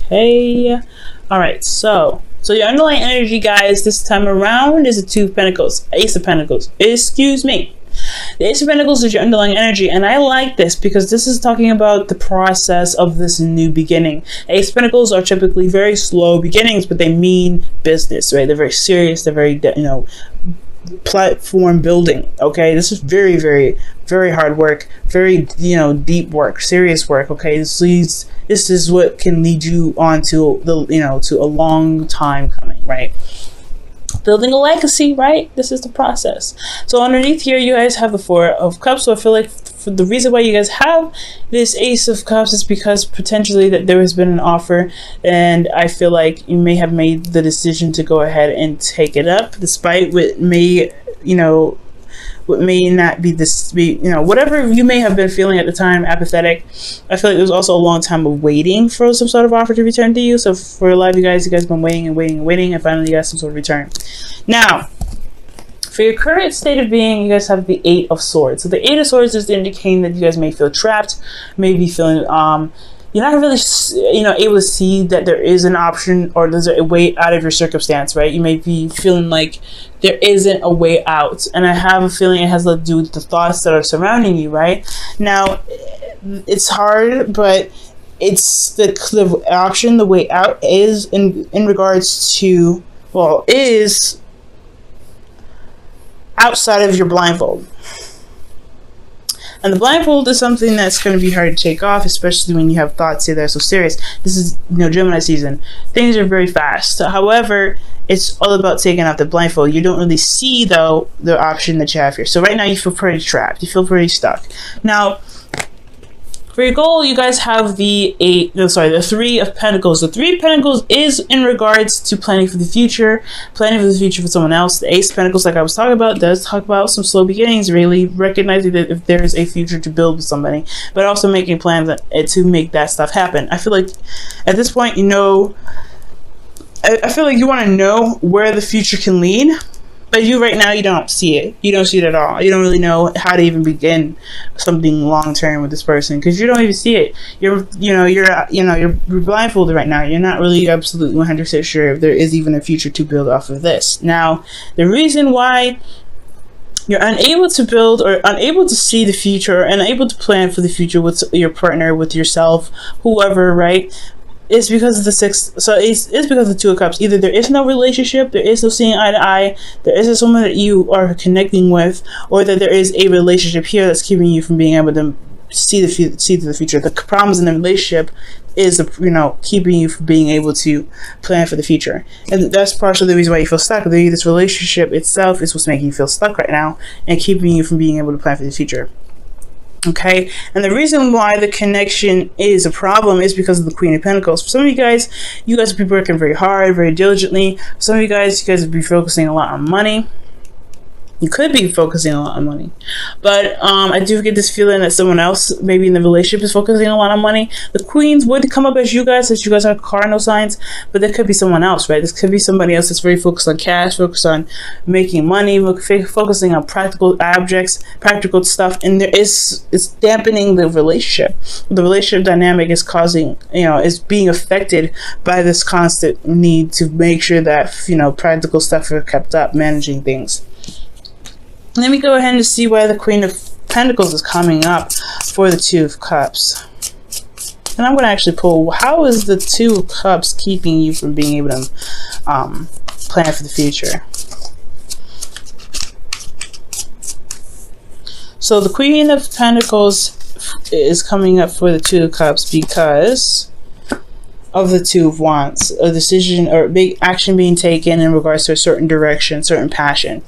Okay. All right. So your underlying energy, guys, this time around is a Two of Pentacles, Ace of Pentacles. Excuse me. The Ace of Pentacles is your underlying energy, and I like this because this is talking about the process of this new beginning. Ace of Pentacles are typically very slow beginnings, but they mean business, right? They're very serious. They're very, platform building. Okay, this is very, very, very hard work, very, deep work, serious work. Okay, this is what can lead you on to to a long time coming, right? Building a legacy, right? This is the process. So underneath here, you guys have the Four of Cups. So I feel like the reason why you guys have this Ace of Cups is because potentially that there has been an offer, and I feel like you may have made the decision to go ahead and take it up, despite what may, what may not be this, whatever you may have been feeling at the time, apathetic. I feel like there's also a long time of waiting for some sort of offer to return to you. So for a lot of you guys have been waiting and waiting and waiting, and finally you got some sort of return. Now, for your current state of being, you guys have the Eight of Swords. So the Eight of Swords is indicating that you guys may feel trapped, may be feeling, you're not really, able to see that there is an option or there's a way out of your circumstance, right? You may be feeling like there isn't a way out. And I have a feeling it has to do with the thoughts that are surrounding you, right? Now, it's hard, but it's the option, the way out is in regards to, is outside of your blindfold. And the blindfold is something that's going to be hard to take off, especially when you have thoughts that are so serious. This is, Gemini season. Things are very fast. However, it's all about taking off the blindfold. You don't really see, though, the option that you have here. So right now you feel pretty trapped. You feel pretty stuck. Now, for your goal, you guys have the Three of Pentacles. The Three of Pentacles is in regards to planning for the future for someone else. The Ace of Pentacles, like I was talking about, does talk about some slow beginnings, really recognizing that if there is a future to build with somebody, but also making plans to make that stuff happen. I feel like at this point, I feel like you want to know where the future can lead. But right now, you don't see it. You don't see it at all. You don't really know how to even begin something long term with this person because you don't even see it. You're blindfolded right now. You're not really absolutely 100% sure if there is even a future to build off of this. Now, the reason why you're unable to build or unable to see the future or unable to plan for the future with your partner, with yourself, whoever, right? It's because of the it's because of the Two of Cups. Either there is no relationship, there is no seeing eye to eye, there isn't someone that you are connecting with, or that there is a relationship here that's keeping you from being able to see to the future. The problems in the relationship is keeping you from being able to plan for the future, and that's partially the reason why you feel stuck. This relationship itself is what's making you feel stuck right now and keeping you from being able to plan for the future. Okay, and the reason why the connection is a problem is because of the Queen of Pentacles. For some of you guys will be working very hard, very diligently. For some of you guys will be focusing a lot on money. You could be focusing a lot on money, but I do get this feeling that someone else, maybe in the relationship, is focusing a lot on money. The Queens would come up as you guys are cardinal signs, but there could be someone else, right? This could be somebody else that's very focused on cash, focused on making money, focusing on practical objects, practical stuff, and it's dampening the relationship. The relationship dynamic is causing, is being affected by this constant need to make sure that practical stuff are kept up, managing things. Let me go ahead and see why the Queen of Pentacles is coming up for the Two of Cups. And I'm going to actually pull, how is the Two of Cups keeping you from being able to plan for the future? So the Queen of Pentacles is coming up for the Two of Cups because of the Two of Wands, a decision or big action being taken in regards to a certain direction, certain passion.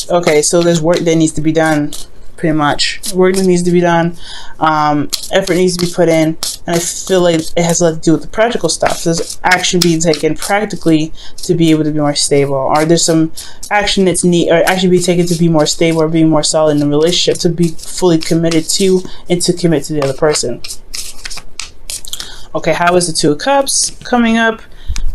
Okay, so there's work that needs to be done, pretty much. Work that needs to be done, effort needs to be put in, and I feel like it has a lot to do with the practical stuff. There's action being taken practically to be able to be more stable, or there's some action that's action being taken to be more stable or be more solid in the relationship, to be fully committed to and to commit to the other person. Okay, how is the Two of Cups coming up?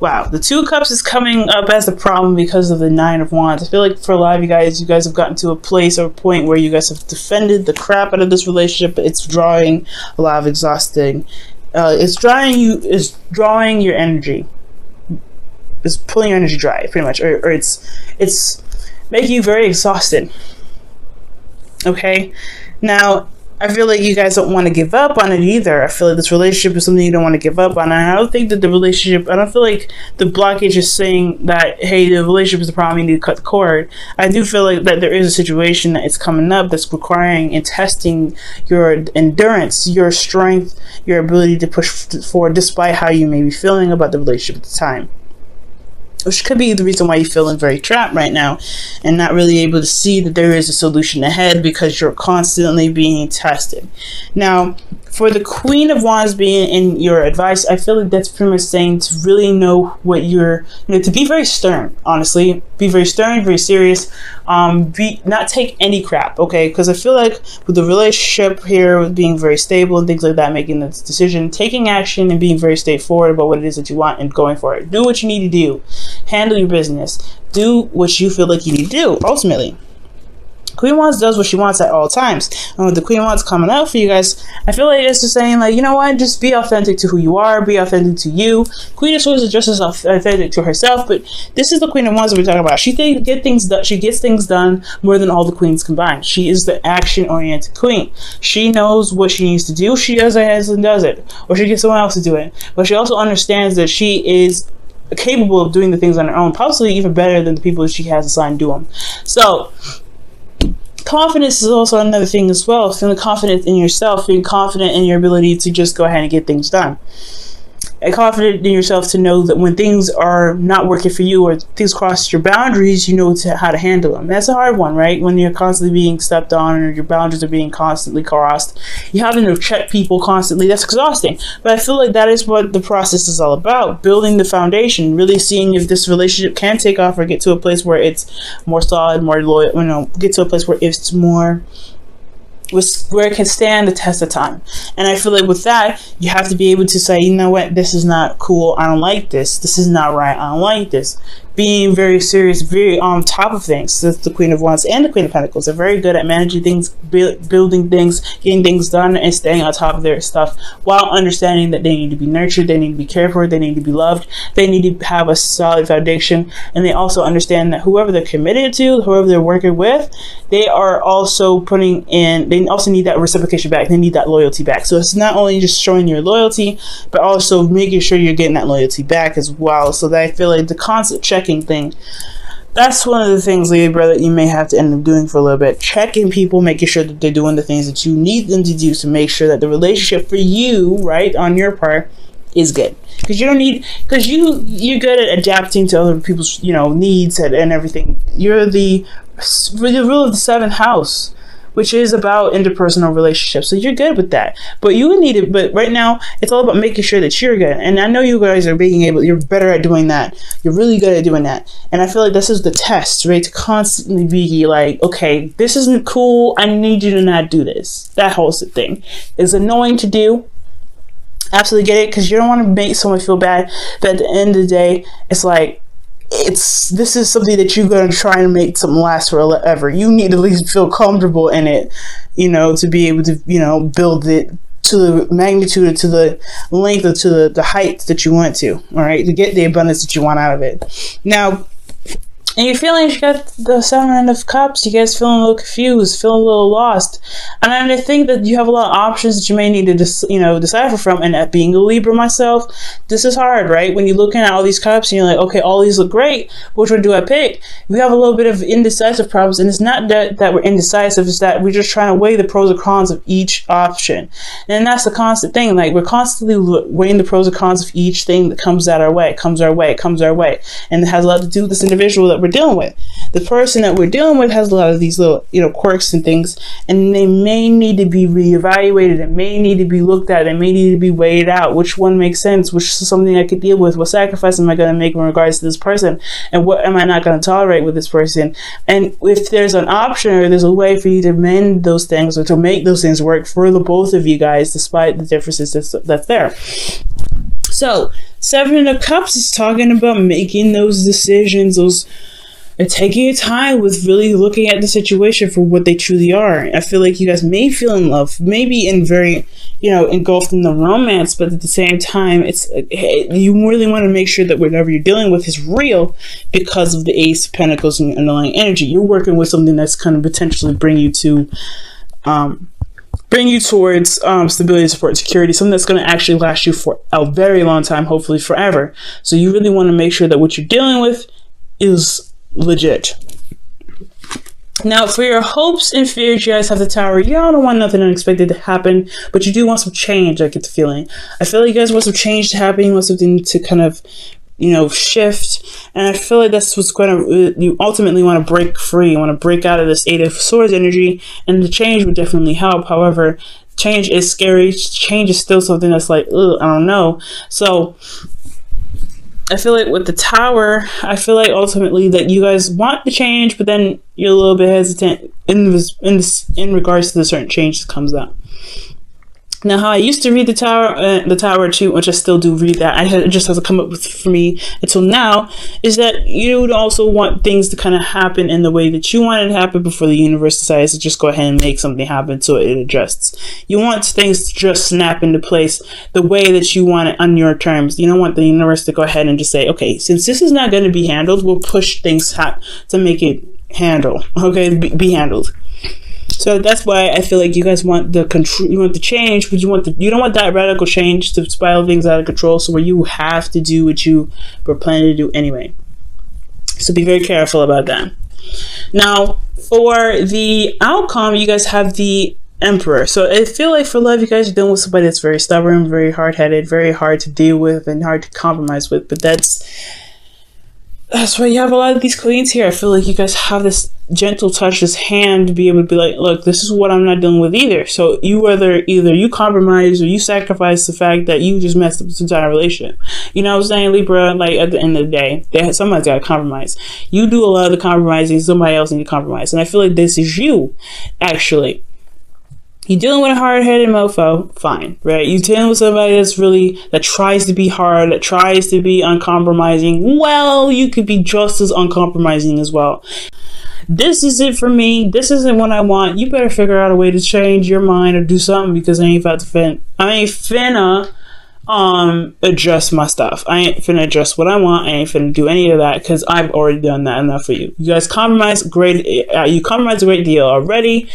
Wow, the Two of Cups is coming up as a problem because of the Nine of Wands. I feel like for a lot of you guys have gotten to a place or a point where you guys have defended the crap out of this relationship, but it's drawing a lot of exhausting It's drawing your energy. It's pulling your energy dry, pretty much, or it's making you very exhausted. Okay, now I feel like you guys don't want to give up on it either. I feel like this relationship is something you don't want to give up on. And I don't think that the relationship, I don't feel like the blockage is saying that, hey, the relationship is the problem, you need to cut the cord. I do feel like that there is a situation that is coming up that's requiring and testing your endurance, your strength, your ability to push forward despite how you may be feeling about the relationship at the time. Which could be the reason why you're feeling very trapped right now and not really able to see that there is a solution ahead, because you're constantly being tested. Now, for the Queen of Wands being in your advice, I feel like that's pretty much saying to really know what you're, to be very stern, honestly. Be very stern, very serious. Not take any crap, okay? Because I feel like with the relationship here, with being very stable and things like that, making this decision, taking action and being very straightforward about what it is that you want and going for it. Do what you need to do. Handle your business. Do what you feel like you need to do, ultimately. Queen Wands does what she wants at all times. And with the Queen Wands coming out for you guys, I feel like it's just saying, like, you know what, just be authentic to who you are, be authentic to you. Queen of Swords is just as authentic to herself, but this is the Queen of Wands that we're talking about. She gets things done more than all the queens combined. She is the action-oriented queen. She knows what she needs to do. She does it and does it, or she gets someone else to do it. But she also understands that she is capable of doing the things on her own, possibly even better than the people that she has assigned to do them. So confidence is also another thing as well. Feeling confident in yourself, being confident in your ability to just go ahead and get things done. And confident in yourself to know that when things are not working for you or things cross your boundaries, you know how to handle them. That's a hard one, right? When you're constantly being stepped on or your boundaries are being constantly crossed, you having to check people constantly. That's exhausting. But I feel like that is what the process is all about. Building the foundation, really seeing if this relationship can take off or get to a place where it's more solid, more loyal, get to a place where it's more, where it can stand the test of time. And I feel like with that, you have to be able to say, you know what, this is not cool, I don't like this. This is not right, I don't like this. Being very serious, very on top of things. That's the Queen of Wands and the Queen of Pentacles. They're very good at managing things, building things, getting things done, and staying on top of their stuff while understanding that they need to be nurtured, they need to be cared for, they need to be loved, they need to have a solid foundation. And they also understand that whoever they're committed to, whoever they're working with, they are also putting in, they also need that reciprocation back. They need that loyalty back. So it's not only just showing your loyalty, but also making sure you're getting that loyalty back as well. So that I feel like the constant checking thing, that's one of the things, Libra, that you may have to end up doing for a little bit. Checking people, making sure that they're doing the things that you need them to do to make sure that the relationship for you, right, on your part, is good. Because you don't need, because you're good at adapting to other people's, needs and everything. You're the rule of the 7th house, which is about interpersonal relationships. So you're good with that. But you need it. But right now, it's all about making sure that you're good. And I know you guys are you're better at doing that. You're really good at doing that. And I feel like this is the test, right? To constantly be like, okay, this isn't cool. I need you to not do this. That whole thing is annoying to do. Absolutely get it. Because you don't want to make someone feel bad. But at the end of the day, it's like, this is something that you're going to try and make something last forever. You need to at least feel comfortable in it, to be able to, build it to the magnitude or to the length or to the height that you want to, all right, to get the abundance that you want out of it. Now, and you're feeling, you got the 7 of Cups, you guys feeling a little confused, feeling a little lost. And I think that you have a lot of options that you may need to decipher from. And being a Libra myself, this is hard, right? When you're looking at all these cups and you're like, okay, all these look great, which one do I pick? We have a little bit of indecisive problems. And it's not that we're indecisive, it's that we're just trying to weigh the pros and cons of each option. And that's the constant thing. Like, we're constantly weighing the pros and cons of each thing that comes our way. And it has a lot to do with this individual that we're dealing with. The person that we're dealing with has a lot of these little, quirks and things, and they may need to be reevaluated. It may need to be looked at. It may need to be weighed out. Which one makes sense? Which is something I could deal with? What sacrifice am I going to make in regards to this person? And what am I not going to tolerate with this person? And if there's an option or there's a way for you to mend those things or to make those things work for the both of you guys, despite the differences that's there. So, 7 of Cups is talking about making those decisions, those and taking your time with really looking at the situation for what they truly are. I feel like you guys may feel in love, maybe in very, engulfed in the romance, but at the same time, you really want to make sure that whatever you're dealing with is real because of the Ace of Pentacles and the underlying energy. You're working with something that's going to potentially bring you towards stability, support, and security, something that's going to actually last you for a very long time, hopefully forever. So you really want to make sure that what you're dealing with is legit. Now, for your hopes and fears, you guys have the Tower. Y'all don't want nothing unexpected to happen, but you do want some change. I get the feeling. I feel like you guys want some change to happen. You want something to kind of, shift. And I feel like that's what's going to, you ultimately want to break free. You want to break out of this Eight of Swords energy, and the change would definitely help. However, change is scary. Change is still something that's like, ugh, I don't know. So I feel like with the Tower, I feel like ultimately that you guys want the change, but then you're a little bit hesitant in regards to the certain change that comes up. Now, how I used to read the Tower too, which I still do read that, it just hasn't come up with for me until now, is that you would also want things to kind of happen in the way that you want it to happen before the universe decides to just go ahead and make something happen so it adjusts. You want things to just snap into place the way that you want it on your terms. You don't want the universe to go ahead and just say, okay, since this is not going to be handled, we'll push things to make it be handled. So that's why I feel like you guys want the control, you want the change, but you don't want that radical change to spiral things out of control. So where you have to do what you were planning to do anyway. So be very careful about that. Now, for the outcome, you guys have the Emperor. So I feel like for love, you guys are dealing with somebody that's very stubborn, very hard-headed, very hard to deal with, and hard to compromise with. But that's why you have a lot of these queens here. I feel like you guys have this gentle touch, this hand to be able to be like, look, this is what I'm not dealing with either. So you either you compromise or you sacrifice the fact that you just messed up this entire relationship. You know what I'm saying, Libra? Like at the end of the day, somebody's got to compromise. You do a lot of the compromising, somebody else needs to compromise. And I feel like this is you, actually. You're dealing with a hard-headed mofo, fine, right? You're dealing with somebody that tries to be hard, that tries to be uncompromising. Well, you could be just as uncompromising as well. This is it for me. This isn't what I want. You better figure out a way to change your mind or do something, because I ain't finna adjust my stuff. I ain't finna adjust what I want. I ain't finna do any of that because I've already done that enough for you. You guys compromise great. You compromise a great deal already.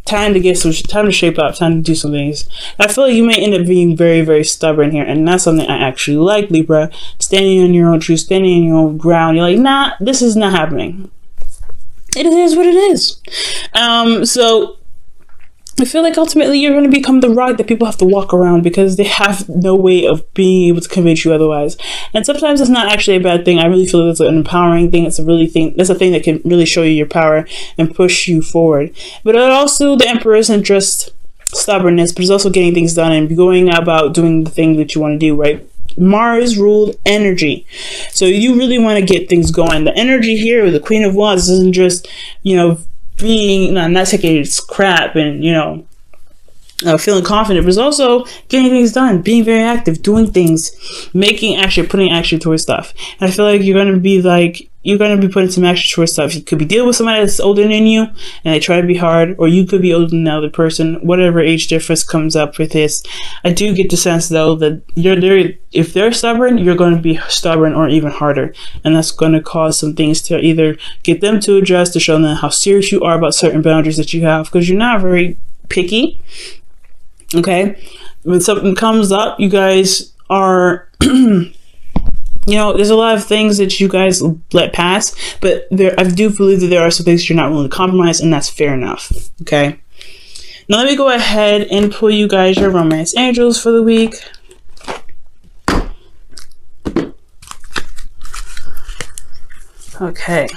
Time to shape up, time to do some things. I feel like you may end up being very, very stubborn here, and that's something I actually like, Libra. Standing on your own truth, standing on your own ground. You're like, nah, this is not happening. It is what it is. So I feel like ultimately you're going to become the rock that people have to walk around because they have no way of being able to convince you otherwise. And sometimes it's not actually a bad thing. I really feel like it's an empowering thing. That's a thing that can really show you your power and push you forward. But also, the Emperor isn't just stubbornness, but it's also getting things done and going about doing the thing that you want to do, right? Mars ruled energy. So you really want to get things going. The energy here with the Queen of Wands isn't just, being not taking its crap and feeling confident, but it's also getting things done, being very active, doing things, putting action towards stuff. And I feel like you're going to be putting some action towards stuff. You could be dealing with somebody that's older than you and they try to be hard, or you could be older than the other person. Whatever age difference comes up with this, I do get the sense though that if they're stubborn, you're going to be stubborn or even harder, and that's going to cause some things to either get them to adjust, to show them how serious you are about certain boundaries that you have, because you're not very picky. Okay, when something comes up, you guys are there's a lot of things that you guys let pass, but I do believe that there are some things you're not willing to compromise, and that's fair enough. Okay, now let me go ahead and pull you guys your romance angels for the week. Okay.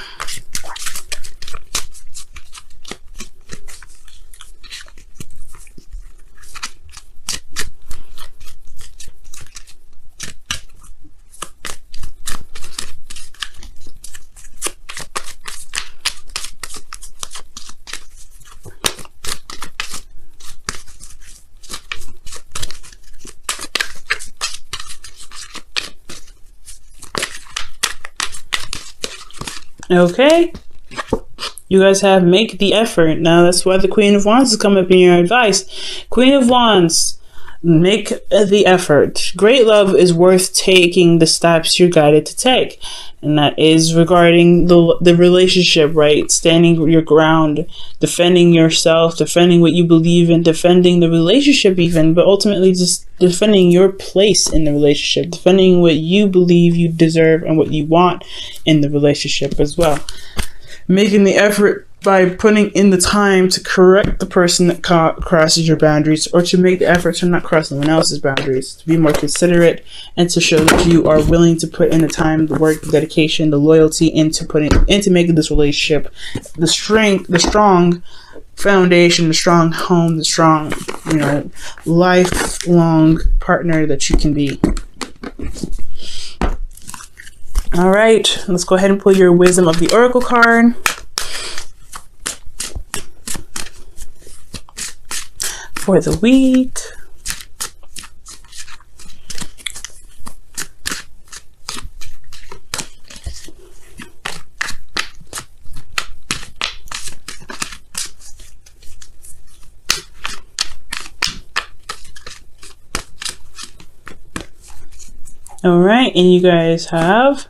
Okay? You guys have make the effort. Now, that's why the Queen of Wands is coming up in your advice. Queen of Wands, make the effort. Great love is worth taking the steps you're guided to take. And that is regarding the relationship, right? Standing your ground, defending yourself, defending what you believe in, defending the relationship even, but ultimately just defending your place in the relationship, defending what you believe you deserve and what you want in the relationship as well. Making the effort by putting in the time to correct the person that crosses your boundaries, or to make the effort to not cross anyone else's boundaries, to be more considerate, and to show that you are willing to put in the time, the work, the dedication, the loyalty into making this relationship the strong foundation, the strong home, the strong, lifelong partner that you can be. All right, let's go ahead and pull your Wisdom of the Oracle card. For the week. All right, and you guys have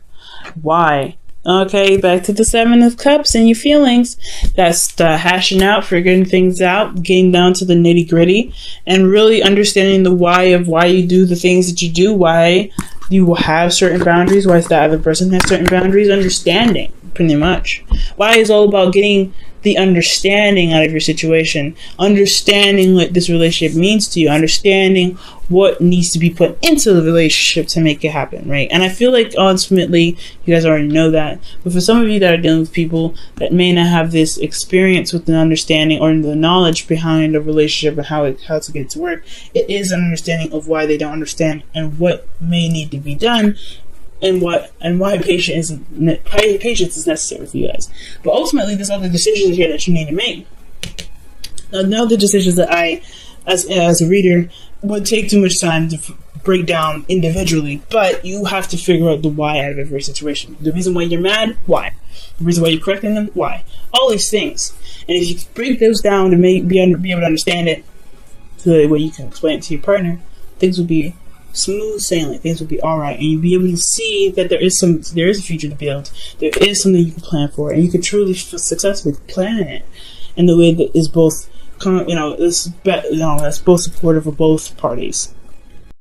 why. Okay, back to the Seven of Cups and your feelings. That's the hashing out, figuring things out, getting down to the nitty gritty, and really understanding the why of why you do the things that you do, why you have certain boundaries, why the other person has certain boundaries, understanding, pretty much. Why is all about getting the understanding out of your situation, understanding what this relationship means to you, understanding what needs to be put into the relationship to make it happen, right? And I feel like ultimately you guys already know that, but for some of you that are dealing with people that may not have this experience with the understanding or the knowledge behind a relationship and how to get it to work, it is an understanding of why they don't understand and what may need to be done, and why patience is necessary for you guys. But ultimately, there's other decisions here that you need to make. Now, the decisions that I, as a reader, would take too much time to break down individually. But you have to figure out the why out of every situation. The reason why you're mad, why? The reason why you're correcting them, why? All these things. And if you break those down to be able to understand it, so that way you can explain it to your partner, things will be smooth sailing, things will be alright, and you'll be able to see that there is a future to build, there is something you can plan for, and you can truly successfully plan it in the way that is both, that's both supportive of both parties.